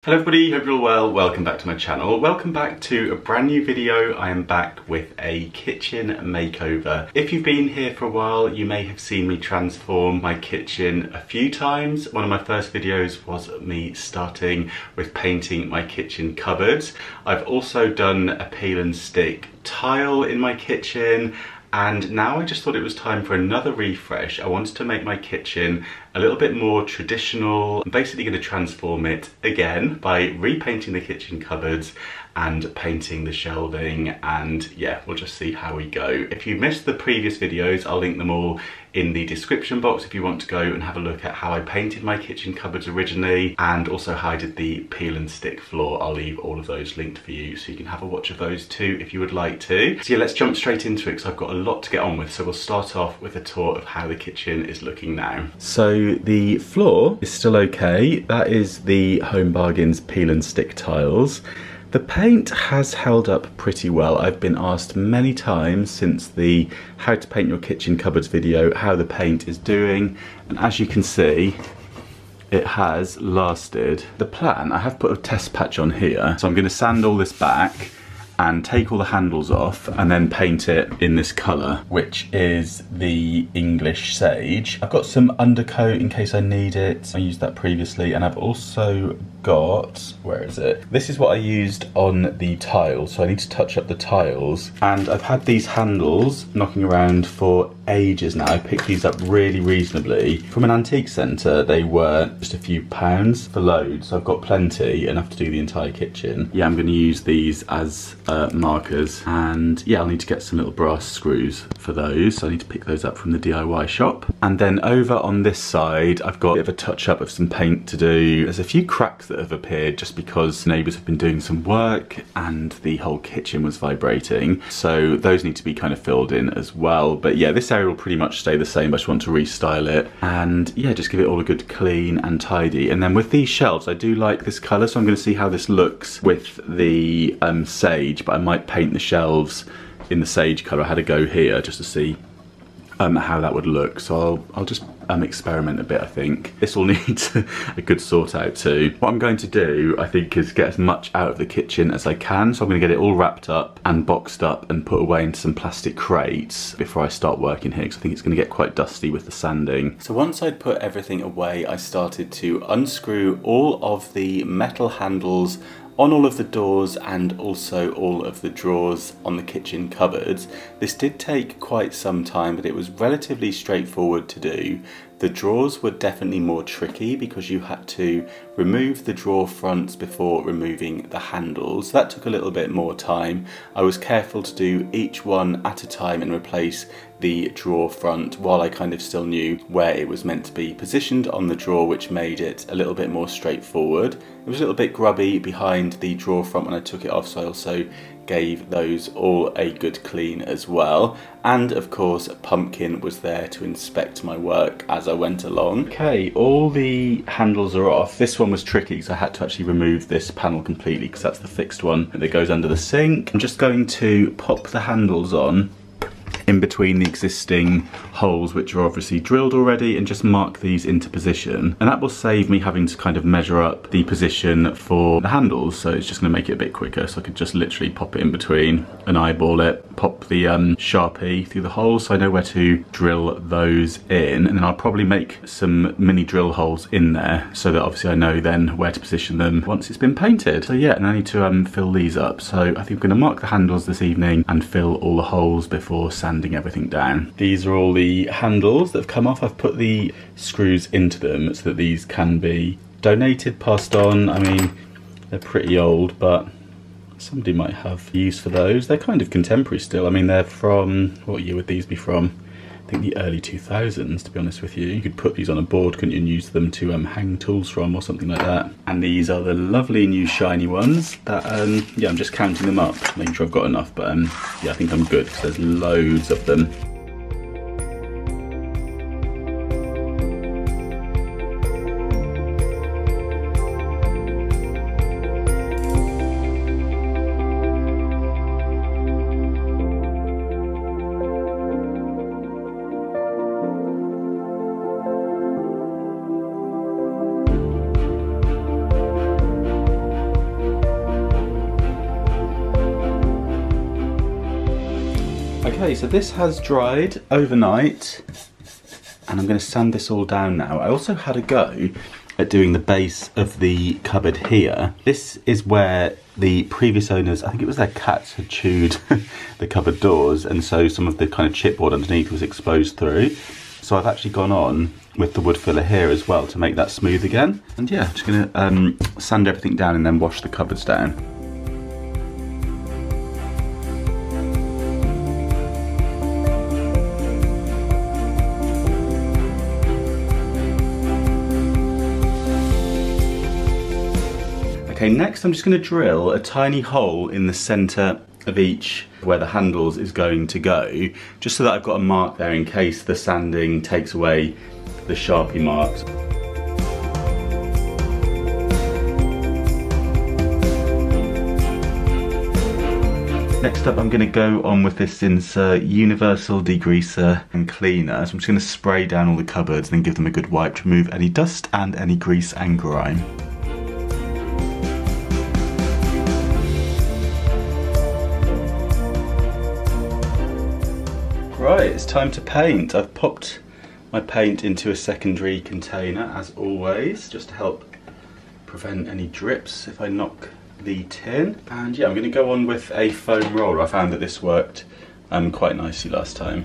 Hello everybody, hope you're all well. Welcome back to my channel. Welcome back to a brand new video. I am back with a kitchen makeover. If you've been here for a while, you may have seen me transform my kitchen a few times. One of my first videos was me starting with painting my kitchen cupboards. I've also done a peel and stick tile in my kitchen. And now I just thought it was time for another refresh. I wanted to make my kitchen a little bit more traditional. I'm basically going to transform it again by repainting the kitchen cupboards and painting the shelving, and yeah, we'll just see how we go. If you missed the previous videos, I'll link them all in the description box if you want to go and have a look at how I painted my kitchen cupboards originally, and also how I did the peel and stick floor. I'll leave all of those linked for you so you can have a watch of those too if you would like to. So yeah, let's jump straight into it because I've got a lot to get on with. So we'll start off with a tour of how the kitchen is looking now. So the floor is still okay. That is the Home Bargains peel and stick tiles. The paint has held up pretty well. I've been asked many times since the how to paint your kitchen cupboards video how the paint is doing, and as you can see, it has lasted. The plan, I have put a test patch on here, so I'm going to sand all this back and take all the handles off and then paint it in this colour, which is the English Sage. I've got some undercoat in case I need it. I used that previously, and I've also got, where is it? This is what I used on the tiles, so I need to touch up the tiles. And I've had these handles knocking around for ages now. I picked these up really reasonably. From an antique centre, they were just a few pounds for loads, so I've got plenty, enough to do the entire kitchen. Yeah, I'm going to use these as markers, and yeah, I'll need to get some little brass screws for those, so I need to pick those up from the DIY shop. And then over on this side, I've got a bit of a touch up of some paint to do. There's a few cracks that have appeared just because neighbours have been doing some work and the whole kitchen was vibrating, so those need to be kind of filled in as well. But yeah, this area will pretty much stay the same. I just want to restyle it and yeah, just give it all a good clean and tidy. And then with these shelves, I do like this colour, so I'm going to see how this looks with the sage, but I might paint the shelves in the sage colour. I had a go here just to see how that would look, so I'll just experiment a bit. I think this will need a good sort out too. What I'm going to do, I think, is get as much out of the kitchen as I can, so I'm going to get it all wrapped up and boxed up and put away into some plastic crates before I start working here, because I think it's going to get quite dusty with the sanding. So once I'd put everything away, I started to unscrew all of the metal handles on all of the doors and also all of the drawers on the kitchen cupboards. This did take quite some time, but it was relatively straightforward to do. The drawers were definitely more tricky because you had to remove the drawer fronts before removing the handles. That took a little bit more time. I was careful to do each one at a time and replace the drawer front while I kind of still knew where it was meant to be positioned on the drawer, which made it a little bit more straightforward. It was a little bit grubby behind the drawer front when I took it off, so I also gave those all a good clean as well. And of course, Pumpkin was there to inspect my work as I went along. Okay, all the handles are off. This one was tricky because I had to actually remove this panel completely because that's the fixed one that goes under the sink. I'm just going to pop the handles on in between the existing holes, which are obviously drilled already, and just mark these into position, and that will save me having to kind of measure up the position for the handles, so it's just going to make it a bit quicker. So I could just literally pop it in between and eyeball it, pop the Sharpie through the holes so I know where to drill those in, and then I'll probably make some mini drill holes in there so that obviously I know then where to position them once it's been painted. So yeah, and I need to fill these up, so I think I'm going to mark the handles this evening and fill all the holes before sanding everything down. These are all the handles that have come off. I've put the screws into them so that these can be donated, passed on. I mean, they're pretty old, but somebody might have use for those. They're kind of contemporary still. I mean, they're from, what year would these be from? I think the early 2000s, to be honest with you. You could put these on a board, couldn't you, and use them to hang tools from or something like that. And these are the lovely new shiny ones that, yeah, I'm just counting them up, making sure I've got enough, but yeah, I think I'm good because there's loads of them. Okay, so this has dried overnight and I'm going to sand this all down now. I also had a go at doing the base of the cupboard here. This is where the previous owners, I think it was their cats, had chewed the cupboard doors, and so some of the kind of chipboard underneath was exposed through. So I've actually gone on with the wood filler here as well to make that smooth again. And yeah, I'm just going to sand everything down and then wash the cupboards down. Okay, next I'm just going to drill a tiny hole in the centre of each where the handles is going to go, just so that I've got a mark there in case the sanding takes away the Sharpie marks. Next up, I'm going to go on with this Insert Universal Degreaser and Cleaner. So I'm just going to spray down all the cupboards and then give them a good wipe to remove any dust and any grease and grime. Right, it's time to paint. I've popped my paint into a secondary container as always, just to help prevent any drips if I knock the tin. And yeah, I'm going to go on with a foam roller. I found that this worked quite nicely last time.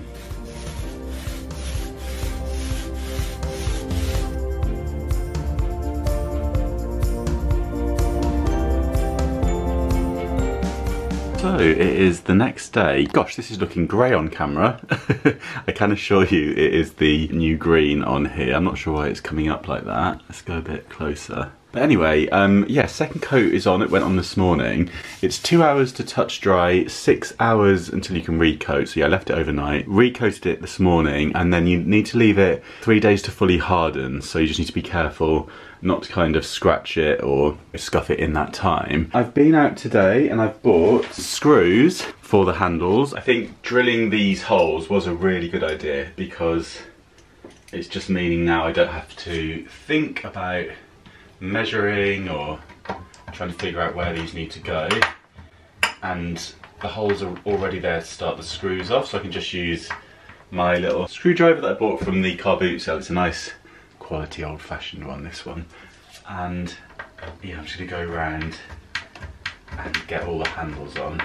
So it is the next day. Gosh, this is looking grey on camera. I can assure you it is the new green on here. I'm not sure why it's coming up like that. Let's go a bit closer. But anyway, yeah, second coat is on. It went on this morning. It's 2 hours to touch dry, 6 hours until you can recoat. So yeah, I left it overnight, recoated it this morning, and then you need to leave it 3 days to fully harden. So you just need to be careful not to kind of scratch it or scuff it in that time. I've been out today and I've bought screws for the handles. I think drilling these holes was a really good idea because it's just meaning now I don't have to think about measuring or trying to figure out where these need to go, and the holes are already there to start the screws off, so I can just use my little screwdriver that I bought from the car boot sale. It's a nice quality old-fashioned one, this one. And yeah, I'm just going to go around and get all the handles on.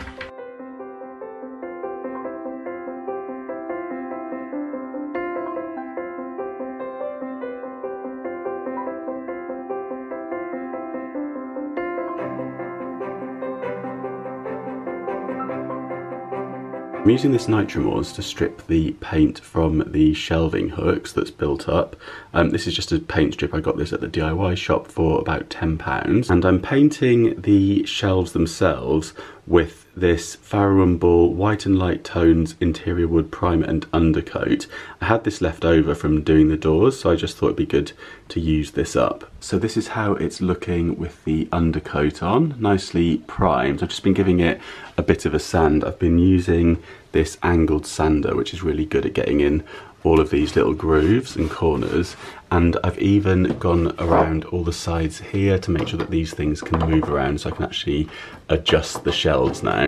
I'm using this Nitromors to strip the paint from the shelving hooks that's built up. This is just a paint strip. I got this at the DIY shop for about £10, and I'm painting the shelves themselves with this Farrow & Ball White and Light Tones Interior Wood Primer and Undercoat. I had this left over from doing the doors, so I just thought it'd be good to use this up. So this is how it's looking with the undercoat on, nicely primed. I've just been giving it a bit of a sand. I've been using this angled sander, which is really good at getting in all of these little grooves and corners, and I've even gone around all the sides here to make sure that these things can move around, so I can actually adjust the shelves now.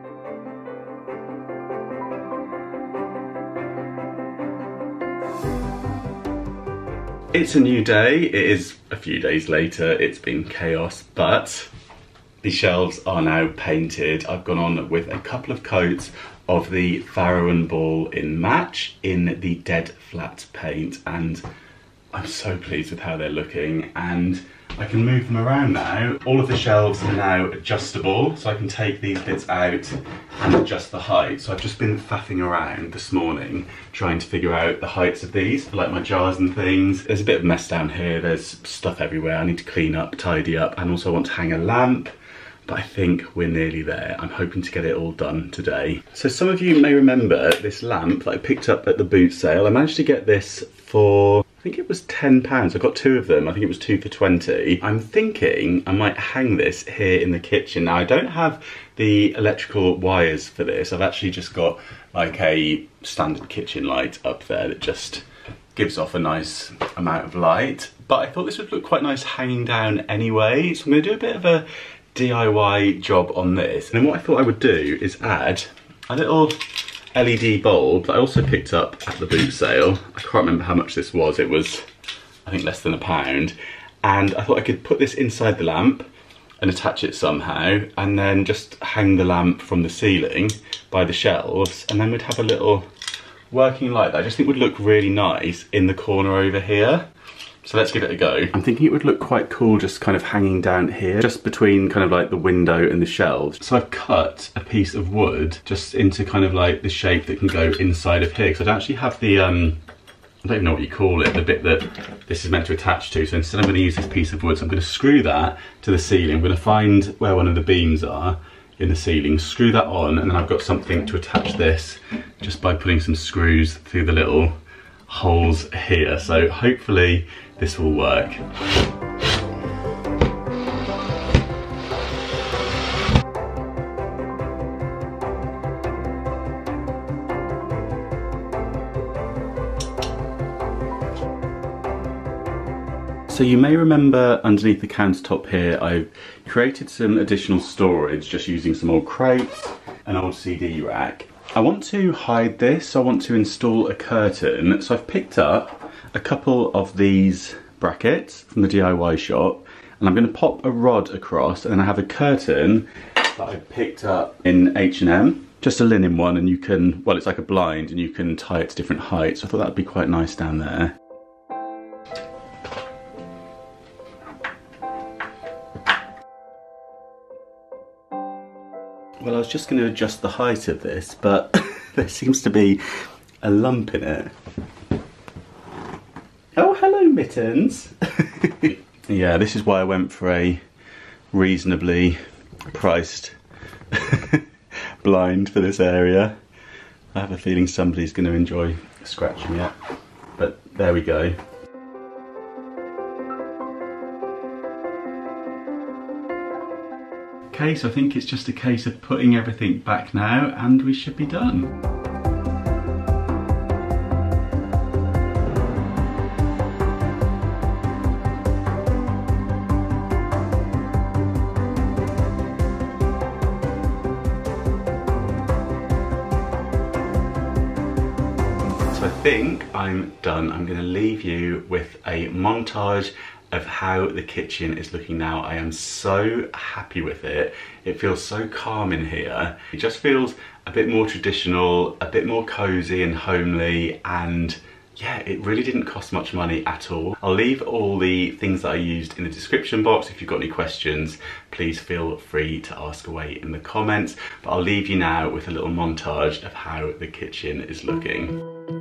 It's a new day. It is a few days later. It's been chaos, but the shelves are now painted. I've gone on with a couple of coats of the Farrow & Ball in Match in the dead flat paint, and I'm so pleased with how they're looking, and I can move them around now. All of the shelves are now adjustable, so I can take these bits out and adjust the height. So I've just been faffing around this morning trying to figure out the heights of these for like my jars and things. There's a bit of a mess down here, there's stuff everywhere. I need to clean up, tidy up, and also I want to hang a lamp. But I think we're nearly there. I'm hoping to get it all done today. So some of you may remember this lamp that I picked up at the boot sale. I managed to get this for, I think it was £10. I got two of them. I think it was 2 for 20. I'm thinking I might hang this here in the kitchen. Now I don't have the electrical wires for this. I've actually just got like a standard kitchen light up there that just gives off a nice amount of light. But I thought this would look quite nice hanging down anyway. So I'm gonna do a bit of a DIY job on this, and then what I thought I would do is add a little LED bulb that I also picked up at the boot sale. I can't remember how much this was. It was, I think, less than £1. And I thought I could put this inside the lamp and attach it somehow, and then just hang the lamp from the ceiling by the shelves, and then we'd have a little working light that I just think would look really nice in the corner over here. So let's give it a go. I'm thinking it would look quite cool just kind of hanging down here, just between kind of like the window and the shelves. So I've cut a piece of wood just into kind of like the shape that can go inside of here, because I don't actually have the, I don't even know what you call it, the bit that this is meant to attach to. So instead I'm going to use this piece of wood, so I'm going to screw that to the ceiling. I'm going to find where one of the beams are in the ceiling, screw that on, and then I've got something to attach this just by putting some screws through the little holes here. So hopefully this will work. So you may remember underneath the countertop here, I've created some additional storage just using some old crates, an old CD rack. I want to hide this, so I want to install a curtain. So I've picked up a couple of these brackets from the DIY shop, and I'm going to pop a rod across, and then I have a curtain that I picked up in H&M. Just a linen one, and you can, well, it's like a blind, and you can tie it to different heights. So I thought that would be quite nice down there. Well, I was just going to adjust the height of this, but there seems to be a lump in it. Oh, hello, Mittens. Yeah, this is why I went for a reasonably priced blind for this area. I have a feeling somebody's going to enjoy scratching it, but there we go. Okay, so I think it's just a case of putting everything back now and we should be done. So I think I'm done. I'm going to leave you with a montage of how the kitchen is looking now. I am so happy with it. It feels so calm in here. It just feels a bit more traditional, a bit more cozy and homely, and yeah, it really didn't cost much money at all. I'll leave all the things that I used in the description box. If you've got any questions, please feel free to ask away in the comments. But I'll leave you now with a little montage of how the kitchen is looking.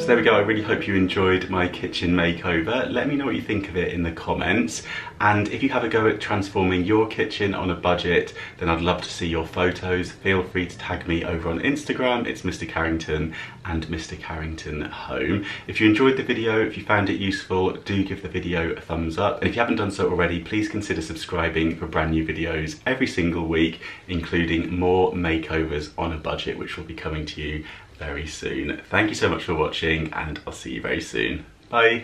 So there we go, I really hope you enjoyed my kitchen makeover. Let me know what you think of it in the comments. And if you have a go at transforming your kitchen on a budget, then I'd love to see your photos. Feel free to tag me over on Instagram. It's Mr. Carrington and Mr. Carrington Home. If you enjoyed the video, if you found it useful, do give the video a thumbs up. And if you haven't done so already, please consider subscribing for brand new videos every single week, including more makeovers on a budget, which will be coming to you very soon. Thank you so much for watching, and I'll see you very soon. Bye.